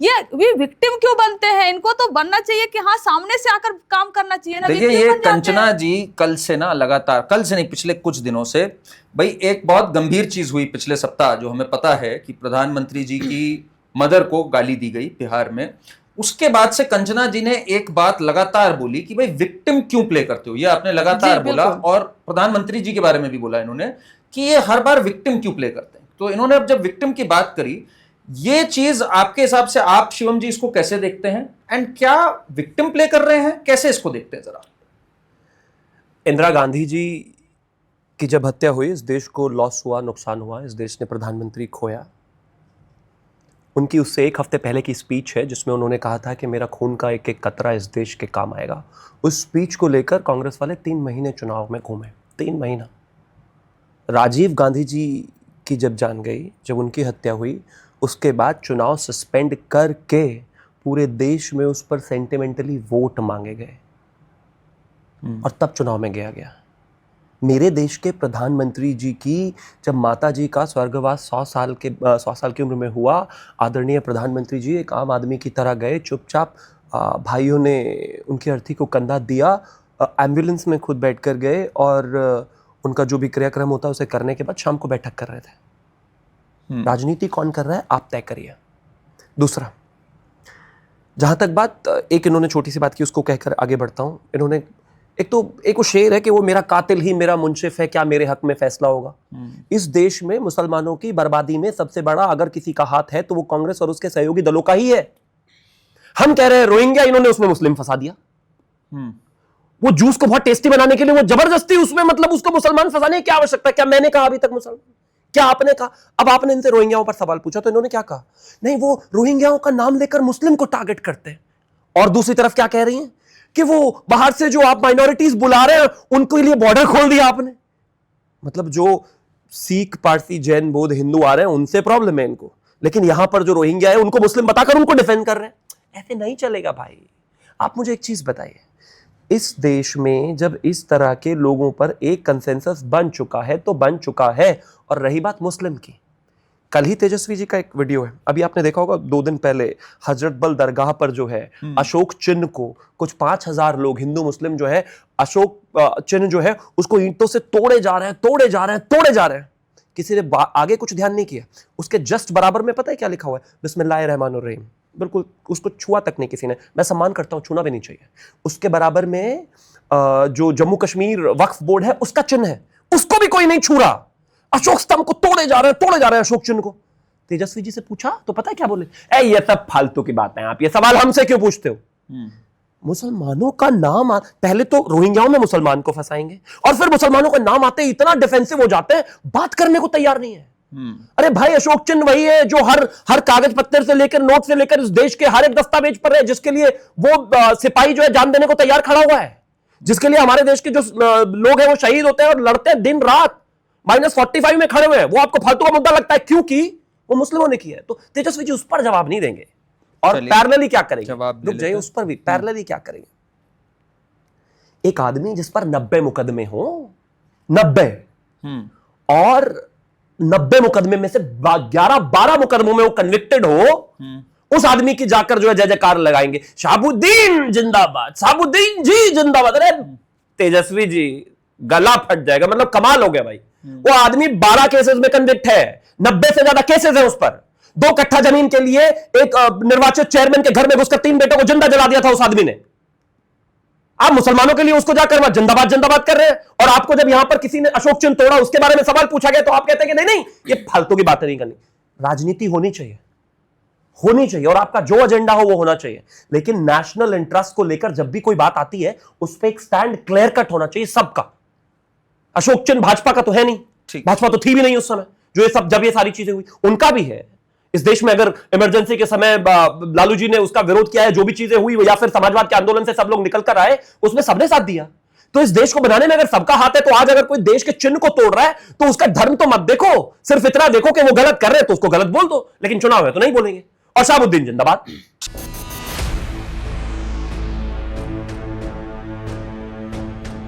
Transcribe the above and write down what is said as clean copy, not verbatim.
ये विक्टिम क्यों बनते हैं? इनको तो बनना चाहिए कि हाँ सामने से आकर काम करना चाहिए ना। देखिए ये कंचना जी कल से ना लगातार, कल से नहीं पिछले कुछ दिनों से भाई एक बहुत गंभीर चीज हुई पिछले सप्ताह, जो हमें पता है कि प्रधानमंत्री जी की मदर को गाली दी गई बिहार में। उसके बाद से कंचना जी ने एक बात लगातार बोली कि भाई विक्टिम क्यों प्ले करते हो, ये आपने लगातार बोला, और प्रधानमंत्री जी के बारे में भी बोला इन्होंने कि ये हर बार विक्टिम क्यों प्ले करते हैं। तो इन्होंने अब जब विक्टिम की बात करी, ये चीज आपके हिसाब से आप शिवम जी इसको कैसे देखते हैं, एंड क्या विक्टिम प्ले कर रहे हैं, कैसे इसको देखते हैं जरा? इंदिरा गांधी जी की जब हत्या हुई, इस देश को लॉस हुआ, नुकसान हुआ, इस देश ने प्रधानमंत्री खोया। उनकी उससे एक हफ्ते पहले की स्पीच है जिसमें उन्होंने कहा था कि मेरा खून का एक एक कतरा इस देश के काम आएगा। उस स्पीच को लेकर कांग्रेस वाले 3 महीने चुनाव में घूमे, 3 महीना। राजीव गांधी जी की जब जान गई, जब उनकी हत्या हुई, उसके बाद चुनाव सस्पेंड करके पूरे देश में उस पर सेंटिमेंटली वोट मांगे गए और तब चुनाव में गया। मेरे देश के प्रधानमंत्री जी की जब माता जी का स्वर्गवास 100 साल की उम्र में हुआ, आदरणीय प्रधानमंत्री जी एक आम आदमी की तरह गए, चुपचाप भाइयों ने उनकी अर्थी को कंधा दिया, एम्बुलेंस में खुद बैठकर गए और उनका जो भी क्रियाक्रम होता है उसे करने के बाद शाम को बैठक कर रहे थे। राजनीति कौन कर रहा है आप तय करिए। दूसरा, जहां तक बात एक इन्होंने छोटी सी बात की, उसको कहकर आगे बढ़ता हूं। इन्होंने एक वो शेर है कि वो मेरा कातिल ही मेरा मुंशिफ है, क्या मेरे हक में फैसला होगा। इस देश में मुसलमानों की बर्बादी में सबसे बड़ा अगर किसी का हाथ है तो वो कांग्रेस और उसके सहयोगी दलों का ही है। हम कह रहे हैं रोहिंग्या, इन्होंने उसमें मुस्लिम फंसा दिया। वो जूस को बहुत टेस्टी बनाने के लिए वो जबरदस्ती उसमें मतलब उसको मुसलमान फंसाने की क्या आवश्यकता है? क्या मैंने कहा अभी तक मुसलमान? क्या आपने कहा? अब आपने इनसे रोहिंग्याओं पर सवाल पूछा तो इन्होंने क्या कहा? नहीं, वो रोहिंग्याओं का नाम लेकर मुस्लिम को टारगेट करते हैं। और दूसरी तरफ क्या कह रही हैं कि वो बाहर से जो आप माइनॉरिटीज बुला रहे हैं उनके लिए बॉर्डर खोल दिया आपने। मतलब जो सिख, पारसी, जैन, बौद्ध, हिंदू आ रहे हैं उनसे प्रॉब्लम है इनको, लेकिन यहां पर जो रोहिंग्या है उनको मुस्लिम बताकर उनको डिफेंड कर रहे हैं। ऐसे नहीं चलेगा भाई। आप मुझे एक चीज बताइए, इस देश में जब इस तरह के लोगों पर एक कंसेंसस बन चुका है तो बन चुका है। और रही बात मुस्लिम की, कल ही तेजस्वी जी का एक वीडियो है, अभी आपने देखा होगा 2 दिन पहले हजरत बल दरगाह पर जो है अशोक चिन्ह को कुछ 5000 लोग हिंदू मुस्लिम जो है अशोक चिन्ह जो है उसको ईंटों से तोड़े जा रहे हैं। किसी ने आगे कुछ ध्यान नहीं किया। उसके जस्ट बराबर में पता है क्या लिखा हुआ है? बिस्मिल्लाहिर्रहमानिर्रहीम। बिल्कुल उसको छुआ तक नहीं किसी ने। मैं सम्मान करता हूं, छूना भी नहीं चाहिए। उसके बराबर में जो जम्मू कश्मीर वक्फ बोर्ड है उसका चिन्ह है, उसको भी कोई नहीं छू रहा। अशोक स्तंभ को तोड़े जा रहे हैं अशोक चिन्ह को। तेजस्वी जी से पूछा तो पता है क्या बोले? ये सब फालतू की बातें, आप ये सवाल हमसे क्यों पूछते हो? मुसलमानों का नाम पहले तो रोहिंग्याओं में मुसलमान को फंसाएंगे और फिर मुसलमानों का नाम आते इतना डिफेंसिव हो जाते हैं, बात करने को तैयार नहीं है। अरे भाई, अशोक चिन्ह वही है जो हर कागज पत्तर से लेकर नोट से लेकर इस देश के हर एक दस्तावेज पर है, जिसके लिए वो सिपाही जो है जान देने को तैयार खड़ा हुआ है, जिसके लिए हमारे देश के जो लोग हैं वो शहीद होते हैं और लड़ते हैं दिन रात -45 में खड़े हुए हैं। वो आपको फालतू का मुद्दा लगता है क्योंकि वो मुस्लिमों ने किया है। तो तेजस्वी जी उस पर जवाब नहीं देंगे और पैरेलली क्या करेंगे? रुक जाइए, उस पर भी पैरेलली क्या करेंगे? एक आदमी जिस पर 90 मुकदमे हो, 90 और 90 मुकदमे में से 11-12 मुकदमों में वो कन्विक्टेड हो, उस आदमी की जाकर जो है जय जयकार लगाएंगे, शहाबुद्दीन जिंदाबाद, शहाबुद्दीन जी जिंदाबाद। अरे तेजस्वी जी गला फट जाएगा। मतलब कमाल हो गया भाई। वो आदमी 12 केसेस में कन्विक्ट है, 90 से ज्यादा केसेस है उस पर। 2 कट्ठा जमीन के लिए एक निर्वाचित चेयरमैन के घर में घुसकर 3 बेटों को जिंदा जला दिया था उस आदमी ने। आप मुसलमानों के लिए उसको जाकर जिंदाबाद जिंदाबाद कर रहे हैं, और आपको जब यहां पर किसी ने अशोक चिन्ह तोड़ा उसके बारे में सवाल पूछा गया तो आप कहते हैं कि नहीं ये फालतू की बातें नहीं करनी। राजनीति होनी चाहिए और आपका जो एजेंडा हो वो होना चाहिए, लेकिन नेशनल इंटरेस्ट को लेकर जब भी कोई बात आती है उस पर एक स्टैंड क्लियर कट होना चाहिए सबका। अशोक चिन्ह भाजपा का तो है नहीं, भाजपा तो थी भी नहीं उस समय जब ये सारी चीजें हुई। उनका भी है। इस देश में अगर इमरजेंसी के समय लालू जी ने उसका विरोध किया है, जो भी चीजें हुई, या फिर समाजवाद के आंदोलन से सब लोग निकल कर आए, उसमें सबने साथ दिया। तो इस देश को बनाने में अगर सबका हाथ है, तो आज अगर कोई देश के चिन्ह को तोड़ रहा है तो उसका धर्म तो मत देखो, सिर्फ इतना देखो कि वो गलत कर रहे हैं तो उसको गलत बोल दो, लेकिन चुनाव है तो नहीं बोलेंगे। और शहाबुद्दीन जिंदाबाद।